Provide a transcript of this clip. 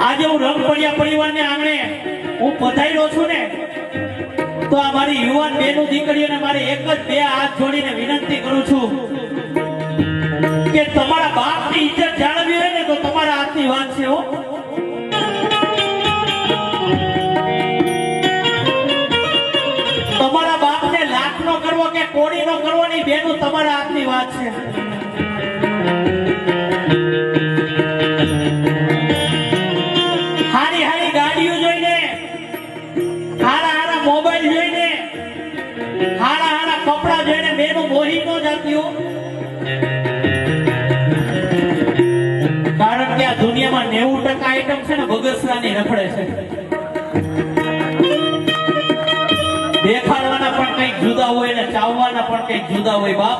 આજે હું રંગપડિયા પરિવારને આંગણે હું પધાર્યો છું ને, તો આ મારી યુવાન બેનું દીકરીઓને મારે એક જ બે હાથ જોડીને વિનંતી કરું છું કે તમારા બાપની ઇજ્જત જાળવવી હોય ને તો તમારા હાથની વાત છે હો. તમારા બાપને લાખનો કરવો કે કોડીનો કરવો નહીં બેનું તમારા હાથની વાત છે. હારી હારી ગાડીઓ જોઈને, હારા હારા મોબાઈલ જોઈને, હારા હારા કપડા જોઈને બેનું મોહી ન જાતી હો. કારણ કે આ દુનિયામાં 90% આઈટમ છે ને બગસરાની રખડે છે. દેખાડવાના પણ કંઈક જુદા હોય ને ચાવવાના પણ કંઈક જુદા હોય બાપ.